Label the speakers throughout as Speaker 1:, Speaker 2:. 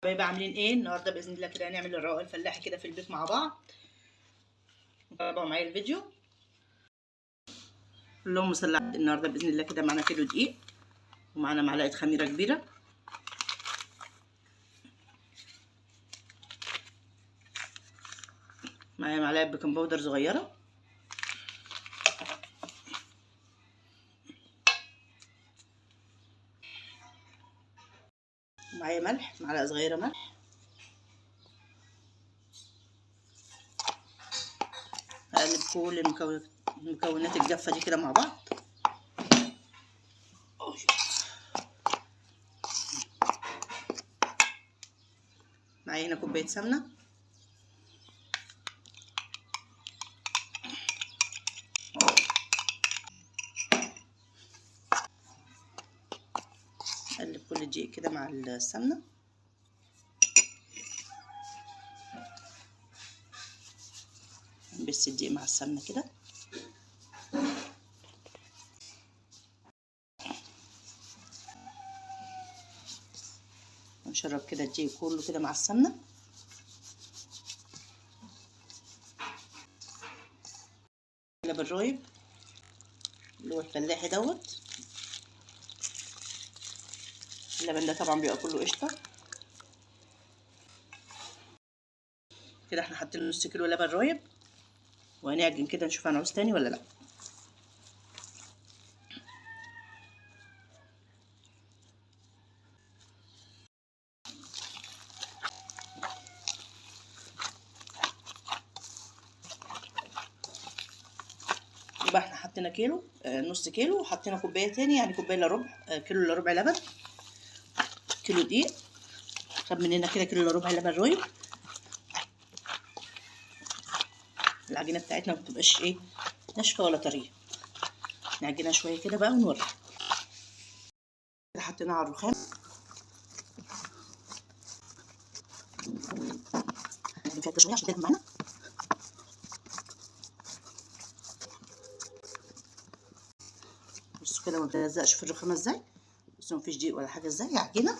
Speaker 1: حبايبي عاملين ايه النهارده؟ باذن الله كده هنعمل الرقاق الفلاحي كده في البيت مع بعض. تابعوا معايا الفيديو. اللهم صل على النهارده باذن الله كده معانا كيلو دقيق، ومعانا معلقه خميره كبيره، معايا معلقه بيكنج باودر صغيره، معايا ملح معلقه صغيره ملح، هقلب كل المكونات الجافه دي كده مع بعض. معايا هنا كوبايه سمنه، اقلب كل الدقيق كده مع السمنه. بس الدقيق مع السمنه كده، ونشرب كده الدقيق كله كده مع السمنه. اللبن الرايب اللي هو الفلاحي دوت، اللبن ده طبعا بيبقى كله قشطه كده. احنا حاطين نص كيلو لبن رايب، وهنعجن كده نشوف هنعوز تاني ولا لا. يبقى احنا حطينا كيلو، نص كيلو، وحطينا كوبايه تاني يعني كوبايه الا ربع، كيلو الا ربع لبن، كيلو دقيق، خد مننا كده كيلو الا ربع لبن رايب. العجينه بتاعتنا ما بتبقاش ايه ناشفه ولا طريه، نعجنها شويه كده بقى ونوري. كده حطيناها على الرخام، نعجن فيها شويه عشان تلزق معانا. بصوا كده ما بتلزقش في الرخامه ازاي، بصوا مفيش دقيق ولا حاجه ازاي عجينه.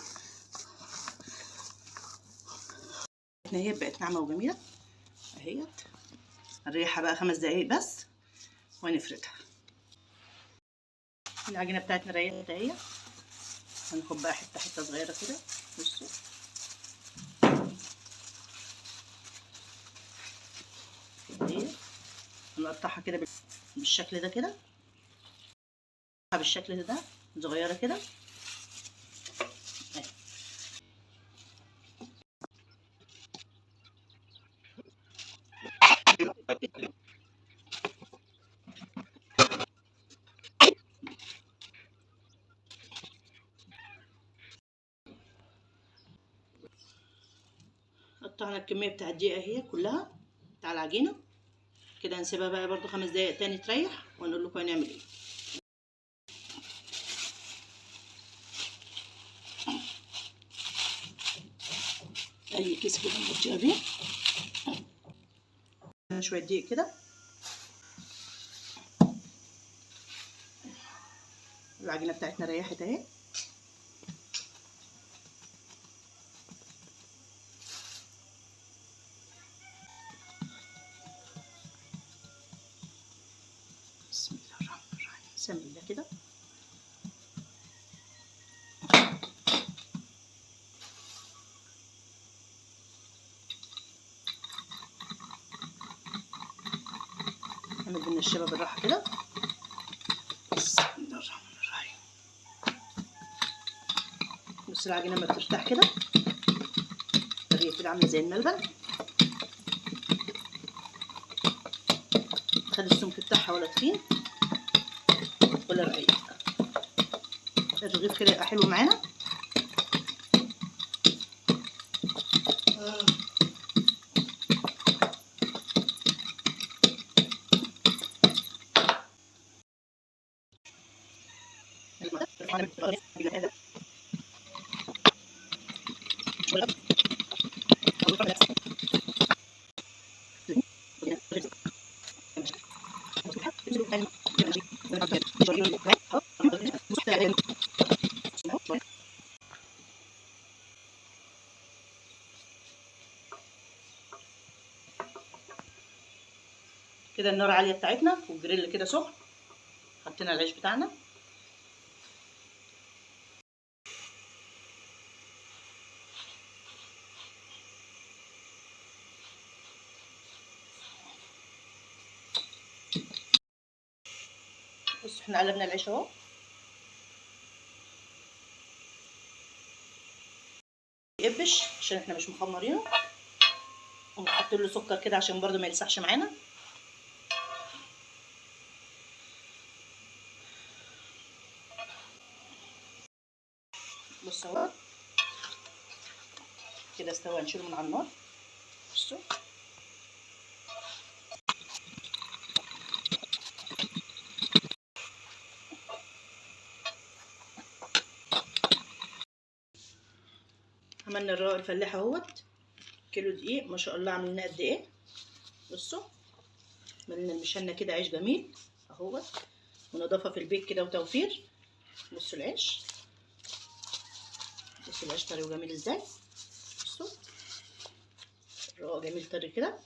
Speaker 1: هي بقت ناعمه وجميله اهيت. هنريحها بقى 5 دقايق بس وهنفردها. العجينه بتاعتنا ريحت اهي، هناخد بقى حته حته صغيره كده. بصوا اهي، هنقطعها كده بالشكل ده كده، بالشكل ده صغيره كده اهي. قطعنا الكميه بتاع الدقيقه اهي كلها بتاع العجينه كده. هنسيبها بقى برضو 5 دقايق تاني تريح، ونقول لكم هنعمل ايه. اي كيس كده نغطيها بيه شويه دقيق كده. العجينه بتاعتنا ريحت اهي. بسم الله الرحمن الرحيم، بسم الله كده. نعمل بالنشابه بالراحه كده. بسم الله الرحمن الرحيم. بص العجينه لما بترتاح كده هي كده عامله زي الملبن، خلي السمك بتاعها ولا تخين ولا رقيق. الرغيف كده يبقى حلو معانا. كده النار عاليه بتاعتنا والجريل كده سخن. حطينا العيش بتاعنا. بصوا احنا قلبنا العيش اهو. يقبش عشان احنا مش مخمرينه، ونحط له سكر كده عشان برده ما يلسعش معانا. بصوا اهو كده استوى. نشيله من على النار. بصوا عملنا الرقاق الفلاحي اهوت. كيلو دقيق ما شاء الله عملنا قد ايه. بصوا عملنا المشنه كده عيش جميل اهوت، ونضافه في البيت كده وتوفير. بصوا العيش، بصوا العيش طري وجميل ازاي. بصوا الرقاق جميل طري كده.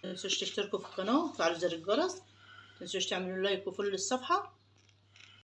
Speaker 1: متنسوش تشتركوا في القناه وتفعلوا زر الجرس. متنسوش تعملوا لايك وفولو للصفحه.